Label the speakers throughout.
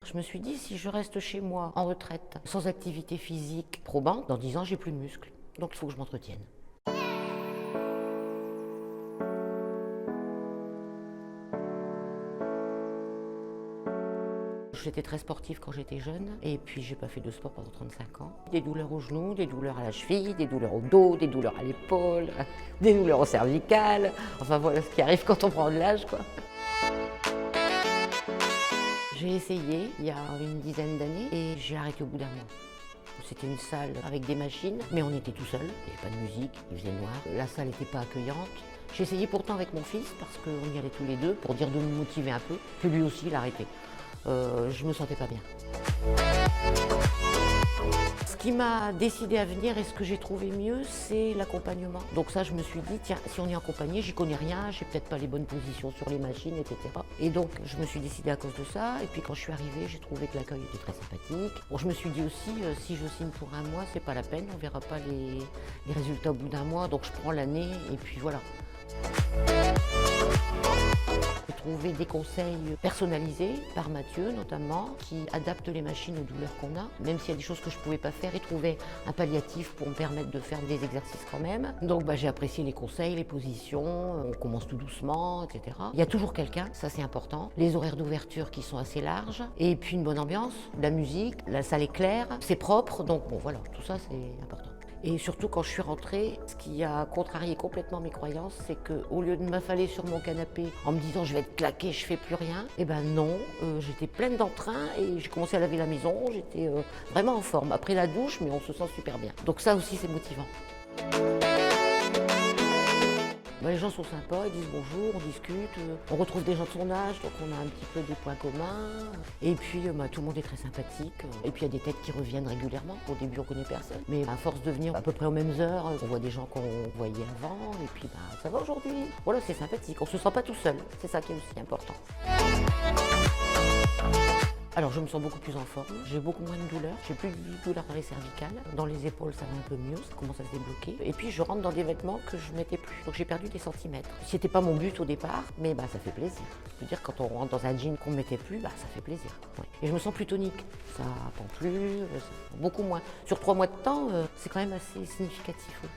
Speaker 1: Je me suis dit, si je reste chez moi, en retraite, sans activité physique probante, dans 10 ans, j'ai plus de muscles. Donc il faut que je m'entretienne. J'étais très sportive quand j'étais jeune et puis j'ai pas fait de sport pendant 35 ans. Des douleurs aux genoux, des douleurs à la cheville, des douleurs au dos, des douleurs à l'épaule, des douleurs au cervical. Enfin voilà ce qui arrive quand on prend de l'âge, quoi. J'ai essayé il y a une dizaine d'années et j'ai arrêté au bout d'un mois. C'était une salle avec des machines, mais on était tout seul. Il n'y avait pas de musique, il faisait noir. La salle n'était pas accueillante. J'ai essayé pourtant avec mon fils parce qu'on y allait tous les deux pour dire de me motiver un peu. Puis lui aussi, il a arrêté. Je me sentais pas bien. Ce qui m'a décidé à venir et ce que j'ai trouvé mieux, c'est l'accompagnement. Donc ça, je me suis dit, tiens, si on est accompagné, j'y connais rien, j'ai peut-être pas les bonnes positions sur les machines, etc. Et donc, je me suis décidée à cause de ça. Et puis quand je suis arrivée, j'ai trouvé que l'accueil était très sympathique. Bon, je me suis dit aussi, si je signe pour un mois, c'est pas la peine, on verra pas les résultats au bout d'un mois. Donc je prends l'année et puis voilà. J'ai trouvé des conseils personnalisés par Mathieu notamment, qui adapte les machines aux douleurs qu'on a. Même s'il y a des choses que je ne pouvais pas faire, il trouvait un palliatif pour me permettre de faire des exercices quand même. Donc j'ai apprécié les conseils, les positions, on commence tout doucement, etc. Il y a toujours quelqu'un, ça c'est important. Les horaires d'ouverture qui sont assez larges. Et puis une bonne ambiance, la musique, la salle est claire, c'est propre. Donc bon voilà, tout ça c'est important. Et surtout quand je suis rentrée, ce qui a contrarié complètement mes croyances, c'est qu'au lieu de m'affaler sur mon canapé en me disant je vais être claquée, je fais plus rien, eh ben non, j'étais pleine d'entrain et j'ai commencé à laver la maison, j'étais vraiment en forme. Après la douche, mais on se sent super bien. Donc ça aussi c'est motivant. Les gens sont sympas, ils disent bonjour, on discute, on retrouve des gens de son âge, donc on a un petit peu des points communs. Et puis tout le monde est très sympathique. Et puis il y a des têtes qui reviennent régulièrement. Au début on connaît personne, mais à force de venir à peu près aux mêmes heures, on voit des gens qu'on voyait avant, et puis ça va aujourd'hui. Voilà, c'est sympathique, on se sent pas tout seul, c'est ça qui est aussi important. Alors je me sens beaucoup plus en forme, j'ai beaucoup moins de douleurs, j'ai plus de douleurs dans les cervicales, dans les épaules ça va un peu mieux, ça commence à se débloquer. Et puis je rentre dans des vêtements que je ne mettais plus, donc j'ai perdu des centimètres. C'était pas mon but au départ, mais ça fait plaisir. Je veux dire quand on rentre dans un jean qu'on ne mettait plus, ça fait plaisir. Ouais. Et je me sens plus tonique, ça pend plus, beaucoup moins. Sur 3 mois de temps, c'est quand même assez significatif. Oui.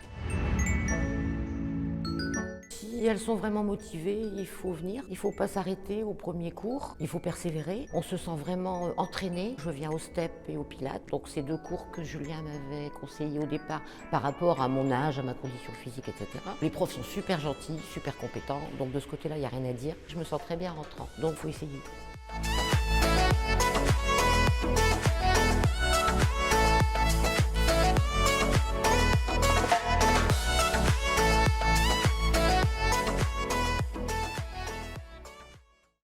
Speaker 1: Si elles sont vraiment motivées, il faut venir. Il ne faut pas s'arrêter au premier cours. Il faut persévérer. On se sent vraiment entraîné. Je viens au step et au pilates. Donc c'est 2 cours que Julien m'avait conseillé au départ par rapport à mon âge, à ma condition physique, etc. Les profs sont super gentils, super compétents. Donc de ce côté-là, il n'y a rien à dire. Je me sens très bien en rentrant. Donc il faut essayer.